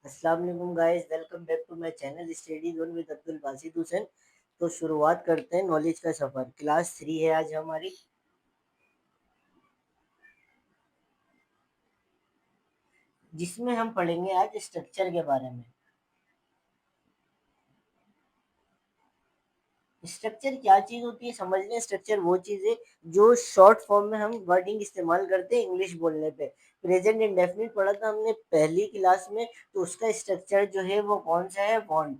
अस्सलाम वालेकुम guys, welcome back to my channel study zone with Abdul Basit Hussain. तो शुरुआत करते हैं नॉलेज का सफ़र। क्लास 3 है आज हमारी, जिसमें हम पढ़ेंगे आज स्ट्रक्चर के बारे में। स्ट्रक्चर क्या चीज़ होती है समझ लें। स्ट्रक्चर वो चीज़ है जो शॉर्ट फॉर्म में हम वर्डिंग इस्तेमाल करते हैं इंग्लिश बोलने पे। प्रेजेंट इंडेफिनिट पढ़ा था हमने पहली क्लास में, तो उसका स्ट्रक्चर जो है वो कौन सा है? वांट।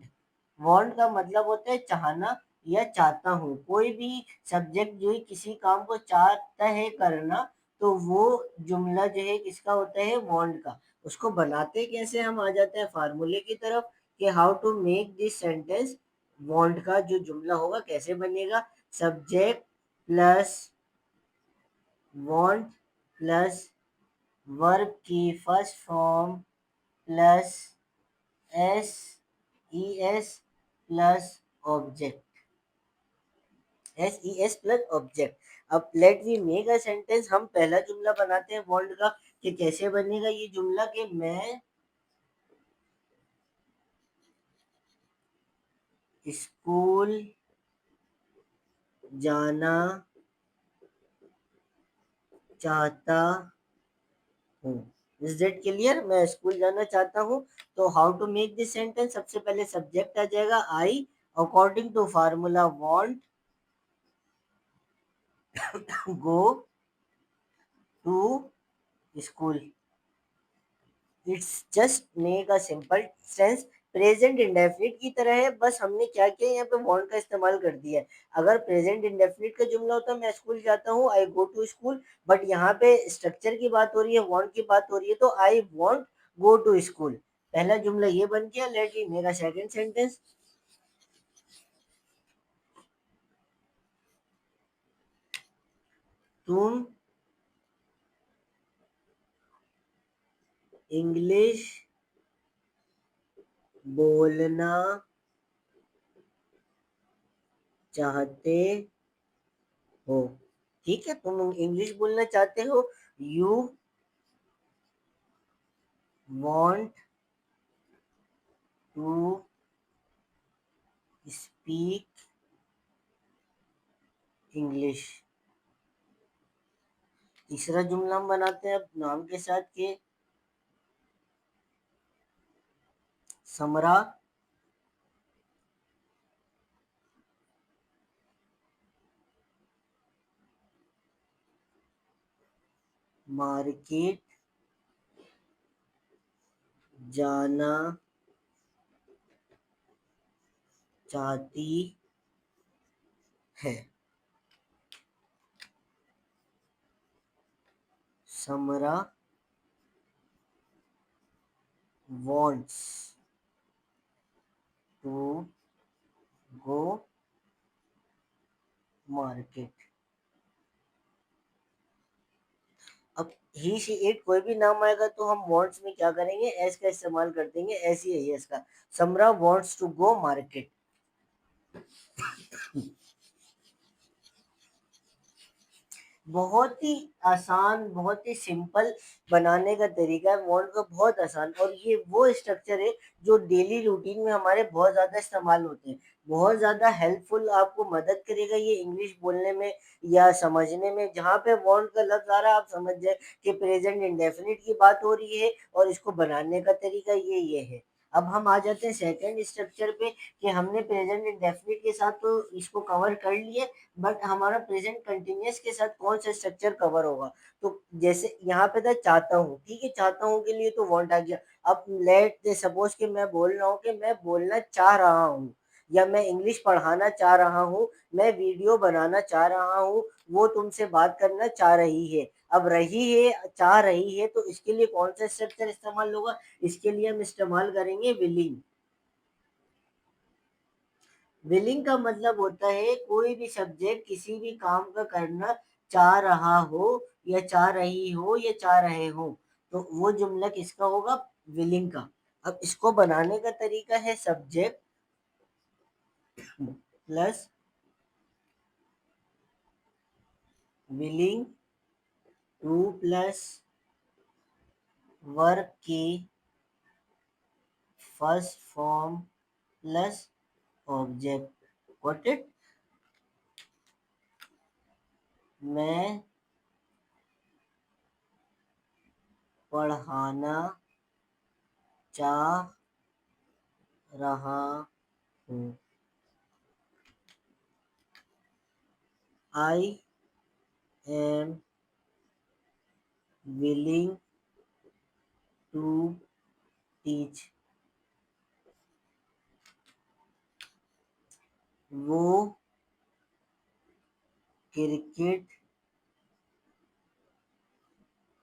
वांट का मतलब होता है चाहना या चाहता हूँ। कोई भी सब्जेक्ट जो है किसी काम को चाहता है करना, तो वो जुमला जो है किसका होता है? वांट का। उसको बनाते कैसे? हम आ जाते हैं फार्मूले की तरफ कि how to make this sentence. Want का जो जुमला होगा कैसे बनेगा? Subject plus want plus verb की first form plus S E S plus object. S E S plus object. अब let we make a sentence. हम पहला जुमला बनाते हैं वांट का कि कैसे बनेगा ये जुमला कि मैं स्कूल जाना चाहता हूँ। Is that clear? मैं स्कूल जाना चाहता हूँ। तो how to make this sentence? सबसे पहले सब्जेक्ट आ जाएगा I, according to formula want go to school. It's just make a simple sense. Present indefinite की तरह है, बस हमने क्या किया यहाँ पे वांट का इस्तेमाल कर दिया है। अगर प्रेजेंट इंडेफिनिट का जुमला होता मैं स्कूल जाता हूँ, आई गो टू स्कूल, बट यहाँ पे स्ट्रक्चर की बात हो रही है, वांट की बात हो रही है, तो I want go to school. पहला जुमला ये बन गया। Let me make a second sentence. तुम इंग्लिश बोलना चाहते हो। ठीक है, तुम इंग्लिश बोलना चाहते हो। You want to speak English. तीसरा जुमला हम बनाते हैं अब नाम के साथ के समरा मार्केट जाना चाहती है। समरा wants to go market। अब ही शी इट कोई भी नाम आएगा तो हम wants में क्या करेंगे? एस का इस्तेमाल कर देंगे। ऐसी है एस का। समरा wants to go market। बहुत ही आसान, बहुत ही सिंपल बनाने का तरीका है वांट का, बहुत आसान। और ये वो स्ट्रक्चर है जो डेली रूटीन में हमारे बहुत ज़्यादा इस्तेमाल होते हैं। बहुत ज़्यादा हेल्पफुल आपको मदद करेगा ये इंग्लिश बोलने में या समझने में। जहाँ पे वांट का लफ्ज़ आ रहा है आप समझ जाए कि प्रेजेंट इंडेफिनिट की बात हो रही है, और इसको बनाने का तरीका ये है। अब हम आ जाते हैं सेकंड स्ट्रक्चर पे कि हमने प्रेजेंट इंडेफिनिट के साथ तो इसको कवर कर लिए, बट हमारा प्रेजेंट कंटिन्यूअस के साथ कौन सा स्ट्रक्चर कवर होगा? तो जैसे यहाँ पे था चाहता हूँ, ठीक है, चाहता हूँ के लिए तो वांट आ गया। अब लेट सपोज कि मैं बोल रहा हूँ कि मैं बोलना चाह रहा हूँ, या मैं इंग्लिश पढ़ाना चाह रहा हूँ, मैं वीडियो बनाना चाह रहा हूँ, वो तुमसे बात करना चाह रही है। अब रही है, चाह रही है, तो इसके लिए कौन सा स्ट्रक्चर इस्तेमाल होगा? इसके लिए हम इस्तेमाल करेंगे विलिंग। विलिंग का मतलब होता है कोई भी सब्जेक्ट किसी भी काम का करना चाह रहा हो, या चाह रही हो, या चाह रहे हो, तो वो जुमला किसका होगा? विलिंग का। अब इसको बनाने का तरीका है subject plus willing to plus verb की first form plus object. Got it? मैं पढ़ाना चाह रहा हूँ। I am willing to teach. वो क्रिकेट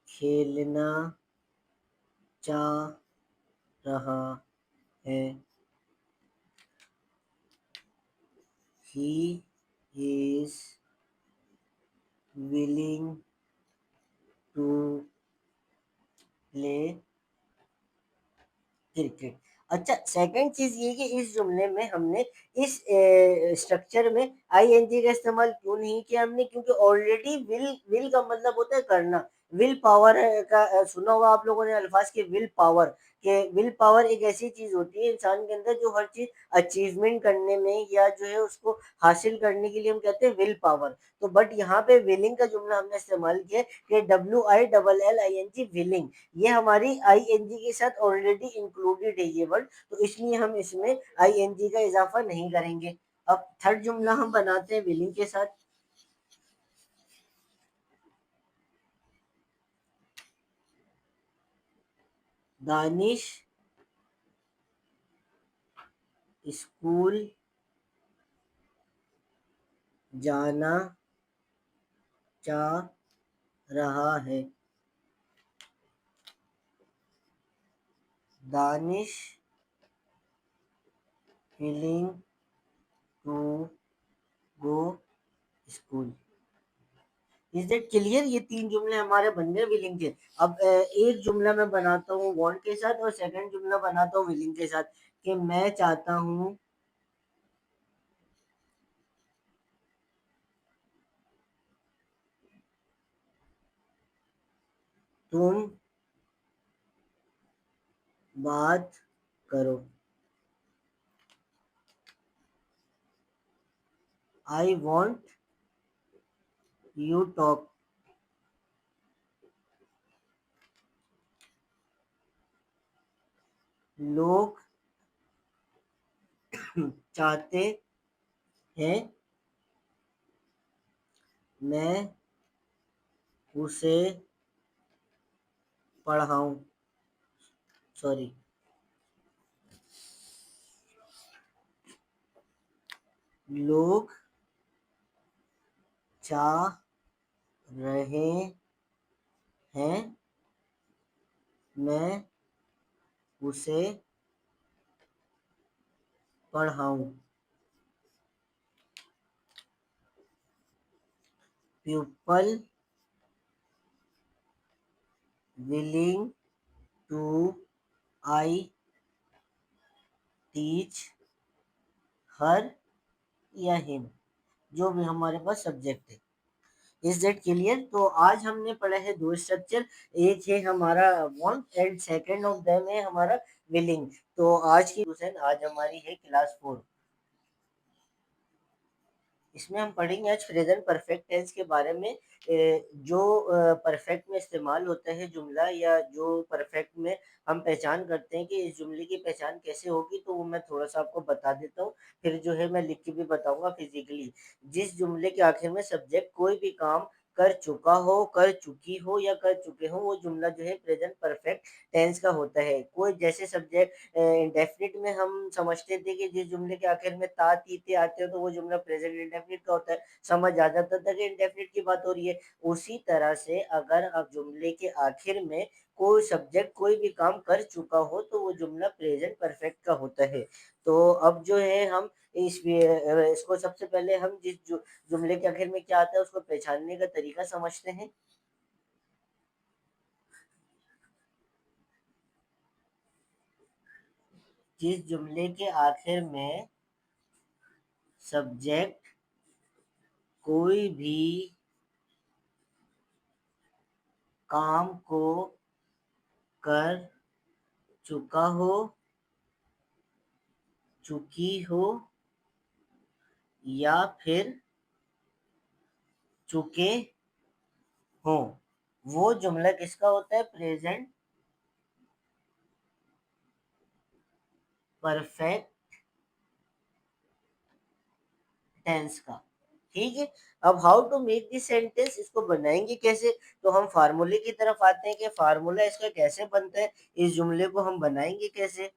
खेलना चाह रहा है। He is willing to play cricket. अच्छा, सेकंड चीज ये कि इस जुमले में हमने इस स्ट्रक्चर में आईएनजी का इस्तेमाल क्यों नहीं किया हमने? क्योंकि ऑलरेडी विल का मतलब होता है करना। विल पावर का सुना होगा आप लोगों ने अल्फाज के विल पावर। के विल पावर एक ऐसी चीज होती है इंसान के अंदर जो हर चीज अचीवमेंट करने में या जो है उसको हासिल करने के लिए हम कहते हैं विल पावर। तो बट यहाँ पे विलिंग का जुमला हमने इस्तेमाल किया कि WILLING विलिंग। ये हमारी आईएनजी के साथ ऑलरेडी इंक्लूडेड है ये वर्ड, तो इसलिए हम इसमें आईएनजी का इजाफा नहीं करेंगे। अब थर्ड जुमला हम बनाते हैं विलिंग के साथ। दानिश स्कूल जाना चाह रहा है। Danish willing to go school. Is that clear? ये तीन जुमले हमारे बन गए विलिंग के। अब एक जुमला मैं बनाता हूँ वांट के साथ और सेकंड जुमला बनाता हूँ विलिंग के साथ कि मैं चाहता हूँ तुम बात करो। I want you talk. लोग चाहते हैं मैं उसे पढ़ाऊं। सॉरी, लोग चाह रहे हैं मैं उसे पढ़ाऊं। People willing to I teach her या हिम, जो भी हमारे पास सब्जेक्ट है। Is that clear? तो आज हमने पढ़ा है दो स्ट्रक्चर। एक है हमारा want and second of them है हमारा विलिंग। तो आज की क्वेश्चन आज हमारी है क्लास 4। इसमें हम पढ़ेंगे आज प्रेजेंट परफेक्ट टेंस के बारे में। जो परफेक्ट में इस्तेमाल होता है जुमला या जो परफेक्ट में हम पहचान करते हैं कि इस जुमले की पहचान कैसे होगी, तो वो मैं थोड़ा सा आपको बता देता हूँ। फिर जो है मैं लिख के भी बताऊंगा फिजिकली। जिस जुमले के आखिर में सब्जेक्ट कोई भी काम कर चुका हो, कर चुकी हो या कर चुके हो, वो जुमला जो है प्रेजेंट परफेक्ट टेंस का होता है। कोई जैसे सब्जेक्ट इंडेफिनिट में हम समझते थे कि जिस जुमले के आखिर में ता ती ते आते हो तो वो जुमला प्रेजेंट इंडेफिनिट का होता है, समझ आ जाता था कि इंडेफिनिट की बात हो रही है। उसी तरह से अगर अब जुमले के आखिर में कोई सब्जेक्ट कोई भी काम कर चुका हो तो वो जुमला प्रेजेंट परफेक्ट का होता है। तो अब जो है हम इसको सबसे पहले हम जुमले के आखिर में क्या आता है उसको पहचानने का तरीका समझते हैं। जिस जुमले के आखिर में सब्जेक्ट कोई भी काम को कर चुका हो चुकी हो या फिर चुके हो, वो जुमला किसका होता है? प्रेजेंट परफेक्ट टेंस का। ठीक है। अब how to make this sentence, इसको बनाएंगे कैसे? तो हम फार्मूले की तरफ आते हैं कि फार्मूला इसका कैसे बनता है, इस जुमले को हम बनाएंगे कैसे।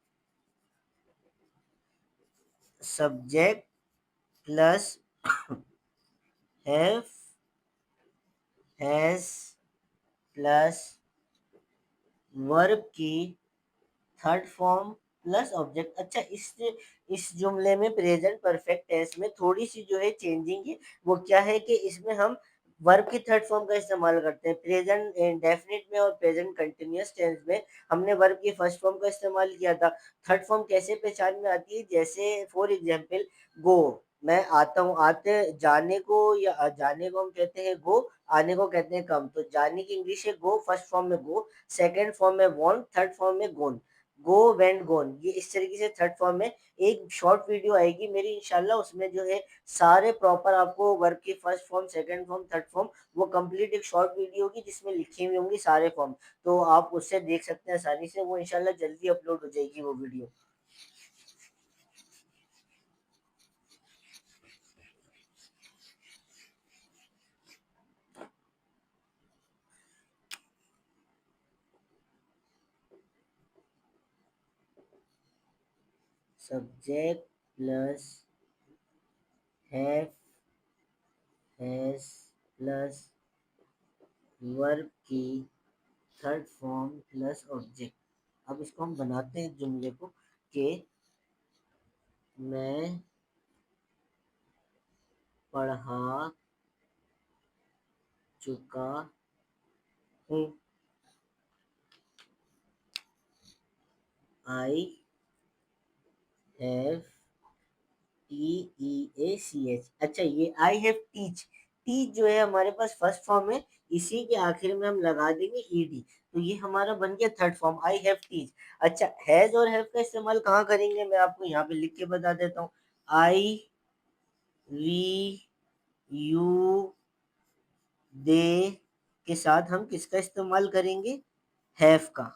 Subject plus have, has plus verb की थर्ड फॉर्म प्लस ऑब्जेक्ट। अच्छा, इस जुमले में प्रेजेंट परफेक्ट टेंस में थोड़ी सी जो है चेंजिंग है। वो क्या है कि इसमें हम वर्ब की थर्ड फॉर्म का इस्तेमाल करते हैं। प्रेजेंट इंडेफिनिट में और प्रेजेंट कंटिन्यूअस टेंस में हमने वर्ब की फर्स्ट फॉर्म का इस्तेमाल किया था। थर्ड फॉर्म कैसे पहचान में आती है? जैसे फॉर एग्जाम्पल गो, मैं आता हूँ, आते जाने को, या जाने को हम कहते हैं गो, आने को कहते हैं कम। तो जाने की इंग्लिश है गो, फर्स्ट फॉर्म में गो, सेकेंड फॉर्म में वॉन्ट, थर्ड फॉर्म में गोन। गो वेंट गोन, ये इस तरीके से थर्ड फॉर्म में। एक शॉर्ट वीडियो आएगी मेरी इंशाल्लाह, उसमें जो है सारे प्रॉपर आपको वर्ब की first form, second form, third form, वो कंप्लीट एक शॉर्ट वीडियो होगी जिसमें लिखी हुई होंगी सारे फॉर्म। तो आप उससे देख सकते हैं आसानी से, वो इंशाल्लाह जल्दी अपलोड हो जाएगी वो video. Subject plus have, has plus verb की थर्ड फॉर्म प्लस ऑब्जेक्ट। अब इसको हम बनाते हैं जुमले को कि मैं पढ़ा चुका हूँ। I have T E A C H. अच्छा, ये आई हैव टीच, टीच जो है हमारे पास फर्स्ट फॉर्म है, इसी के आखिर में हम लगा देंगे ईडी, तो ये हमारा बन गया third form, I have teach. अच्छा, हैज और हैव का इस्तेमाल कहाँ करेंगे, मैं आपको यहाँ पे लिख के बता देता हूँ। आई, वी, यू, दे के साथ हम किसका इस्तेमाल करेंगे? हैव का।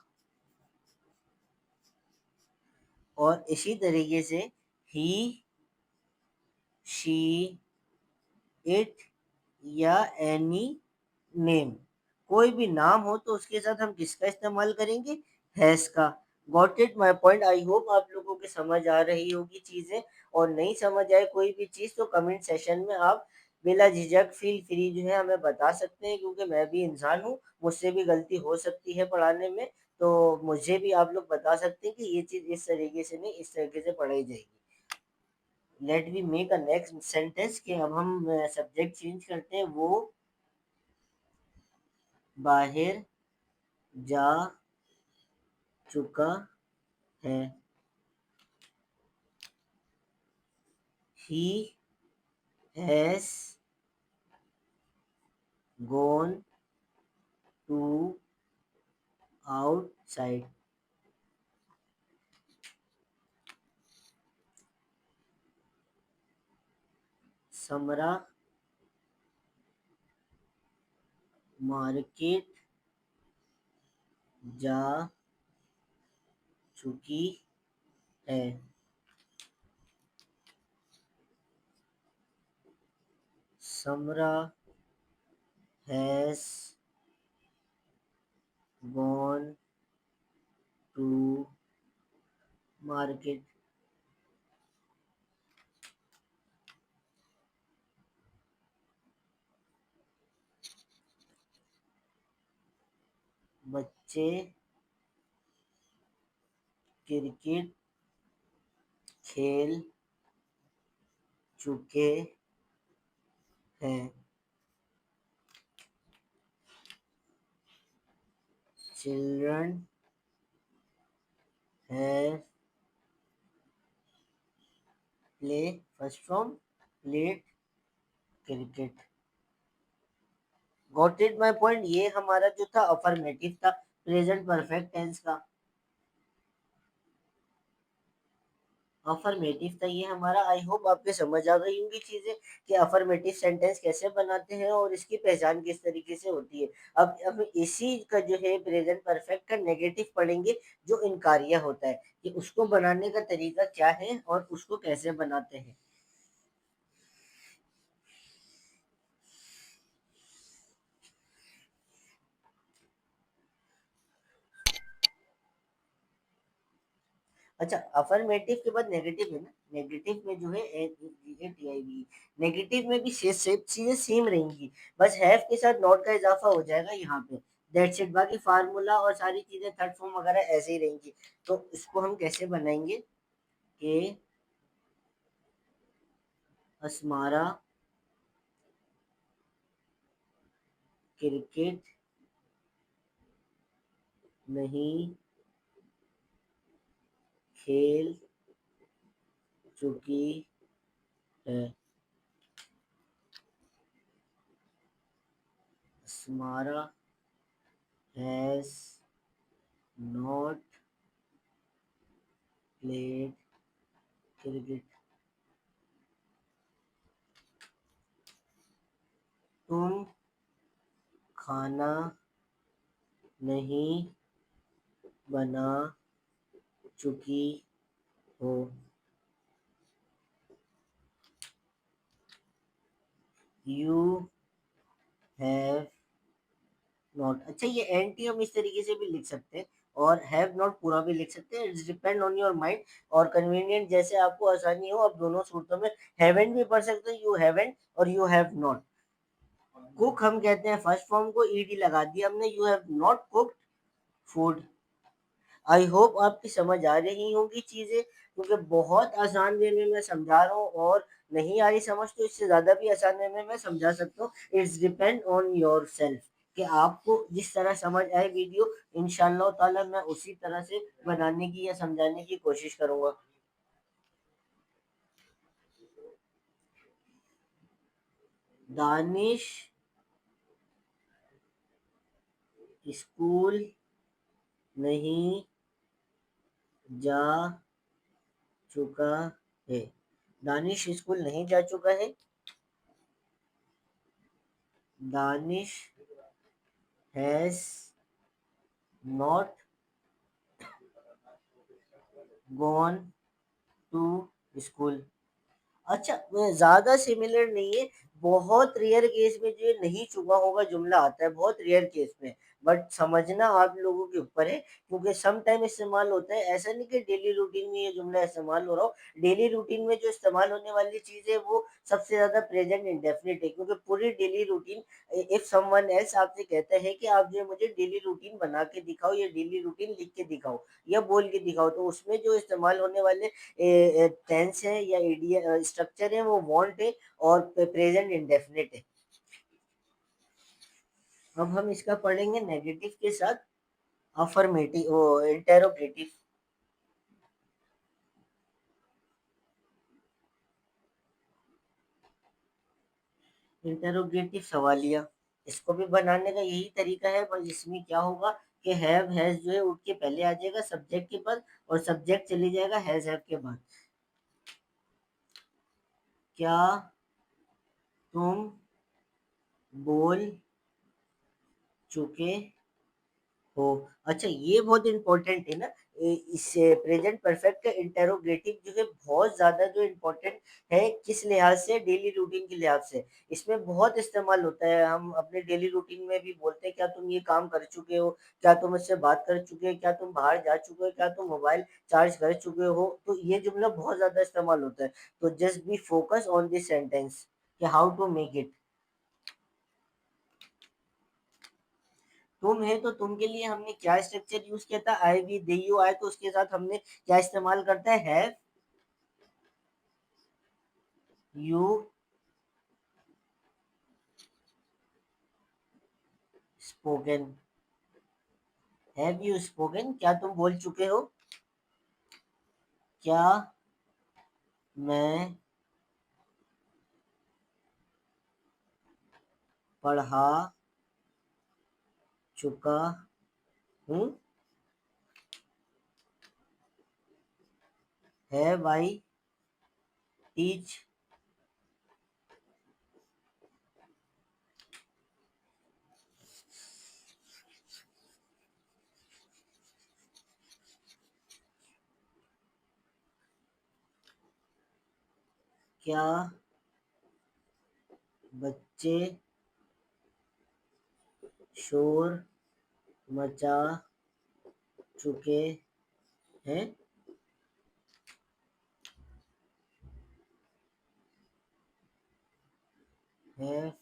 और इसी तरीके से ही, शी, इट, या एनी नेम, कोई भी नाम हो तो उसके साथ हम किसका इस्तेमाल करेंगे? हैज का। Got it my point? I hope आप लोगों के समझ आ रही होगी चीजें। और नहीं समझ आए कोई भी चीज तो कमेंट सेशन में आप बिला झिझक फील फ्री जो है हमें बता सकते हैं, क्योंकि मैं भी इंसान हूँ, मुझसे भी गलती हो सकती है पढ़ाने में। तो मुझे भी आप लोग बता सकते हैं कि ये चीज इस तरीके से नहीं, इस तरीके से पढ़ाई जाएगी। Let we make a next sentence कि अब हम सब्जेक्ट चेंज करते हैं। वो बाहर जा चुका है। He has gone to outside. Samra market जा चुकी है। Samra has gone to market. बच्चे क्रिकेट खेल चुके हैं। Children have play, first from played cricket. Got it my point? ये हमारा जो था अफर्मेटिव था, प्रेजेंट परफेक्ट टेंस का। अफर्मेटिव था ये हमारा। आई होप आपके समझ आ गई होंगी चीजें कि अफर्मेटिव सेंटेंस कैसे बनाते हैं और इसकी पहचान किस तरीके से होती है। अब इसी का जो है प्रेजेंट परफेक्ट का नेगेटिव पढ़ेंगे, जो इनकारिया होता है, कि उसको बनाने का तरीका क्या है और उसको कैसे बनाते हैं। अच्छा, अफर्मेटिव के बाद नेगेटिव है ना, नेगेटिव में जो है टीआईवी, नेगेटिव में भी चीजें सेम रहेंगी, बस हैव के साथ नॉट का इजाफा हो जाएगा यहाँ पे। दैट्स इट, बाकी फार्मूला और सारी चीजें थर्ड फॉर्म वगैरह ऐसे ही रहेंगी। तो इसको हम कैसे बनाएंगे कि अस्मारा क्रिकेट नहीं खेल चुकी है, Asmara has not played cricket. तुम खाना नहीं बना चुकी हो, यू हैव नॉट। अच्छा, ये एन टी हम इस तरीके से भी लिख सकते हैं और हैव नॉट पूरा भी लिख सकते हैं, it's depend on your mind और कन्वीनियंट, जैसे आपको आसानी हो। आप दोनों सूत्रों में हैवेंट भी पढ़ सकते हैं, यू हैवेंट और यू हैव नॉट। कुक हम कहते हैं फर्स्ट फॉर्म को, ईडी लगा दिया हमने, you have not cooked food. I hope आपकी समझ आ रही होंगी चीजें, क्योंकि बहुत आसान वे में मैं समझा रहा हूँ, और नहीं आ रही समझ तो इससे ज्यादा भी आसान वे में मैं समझा सकता हूँ। It's depend on your self कि आपको जिस तरह समझ आए वीडियो, इंशाल्लाह ताला मैं उसी तरह से बनाने की या समझाने की कोशिश करूंगा। दानिश स्कूल नहीं जा चुका है, दानिश स्कूल नहीं जा चुका है, Danish has not gone to school. अच्छा, ज्यादा सिमिलर नहीं है, बहुत रेयर केस में जो ये नहीं चुका होगा जुमला आता है, बहुत रेयर केस में। बट समझना आप लोगों के ऊपर है, क्योंकि सम टाइम इस्तेमाल होता है, ऐसा नहीं कि डेली रूटीन में ये जुमला इस्तेमाल हो रहा हो। डेली रूटीन में जो इस्तेमाल होने वाली चीज है वो सबसे ज्यादा प्रेजेंट इंडेफिनिट है, क्योंकि पूरी daily routine, if someone else आपसे कहता है कि आप जो मुझे डेली रूटीन बना के दिखाओ या डेली रूटीन लिख के दिखाओ या बोल के दिखाओ, तो उसमें जो इस्तेमाल होने वाले टेंस है या एडिया स्ट्रक्चर है वो वांट है और प्रेजेंट इंडेफिनिट है। अब हम इसका पढ़ेंगे नेगेटिव के साथ अफर्मेटिव, वो इंटेरोगेटिव। इंटेरोगेटिव सवालिया, इसको भी बनाने का यही तरीका है, पर इसमें क्या होगा कि हैव हैज जो है उठ के पहले आ जाएगा सब्जेक्ट के पास, और सब्जेक्ट चली जाएगा हैज हैव के बाद। क्या तुम बोल चुके हो। अच्छा, ये बहुत इंपॉर्टेंट है ना, इससे प्रेजेंट परफेक्ट का इंटेरोगेटिव जो है बहुत ज्यादा जो इम्पोर्टेंट है, किस लिहाज से, डेली रूटीन के लिहाज से। इसमें बहुत इस्तेमाल होता है, हम अपने डेली रूटीन में भी बोलते हैं क्या तुम ये काम कर चुके हो, क्या तुम इससे बात कर चुके हो, क्या तुम बाहर जा चुके हो, क्या तुम मोबाइल चार्ज कर चुके हो, तो ये जुमला बहुत ज्यादा इस्तेमाल होता है। तो just be focus on this sentence कि हाउ टू मेक इट। तुम है तो तुम के लिए हमने क्या स्ट्रक्चर यूज किया था, आई वी दे यू आए, तो उसके साथ हमने क्या इस्तेमाल करता है, have you spoken. Have you spoken, क्या तुम बोल चुके हो, क्या मैं पढ़ा चुका हूँ। है भाई, टीच। क्या बच्चे शोर मचा चुके हैं? Have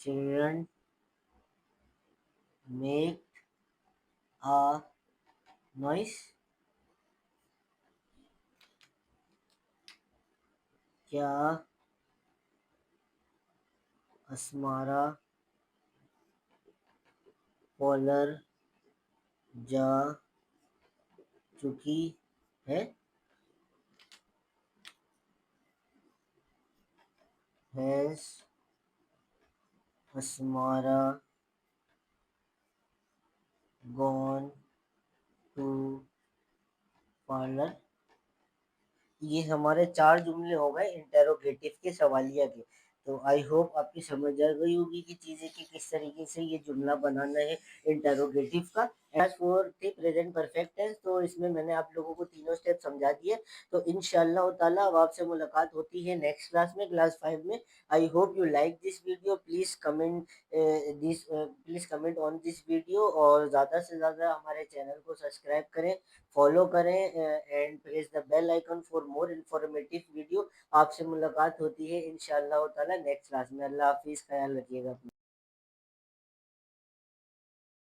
children make a noise? क्या अस्मारा कॉलर जा चुकी है? Has Asmara gone to parlor? ये हमारे 4 जुमले हो गए इंटेरोगेटिव के, सवालिया के। तो आई होप आपकी समझ आ गई होगी कि चीज़ें कि किस तरीके से ये जुमला बनाना है इंटेरोगेटिव का। As for the present perfect tense, तो इसमें मैंने आप लोगों को तीनों स्टेप समझा दिए। तो इंशाल्लाह ताला अब आपसे मुलाकात होती है नेक्स्ट क्लास में, क्लास 5 में। I hope you like this video. Please comment on this video, और ज़्यादा से ज़्यादा हमारे चैनल को सब्सक्राइब करें, फॉलो करें, and press the bell icon for more informative video. आपसे मुलाकात होती है इंशाल्लाह ताला नेक्स्ट क्लास में। अल्लाह हाफिज़, ख्याल रखिएगा अपना।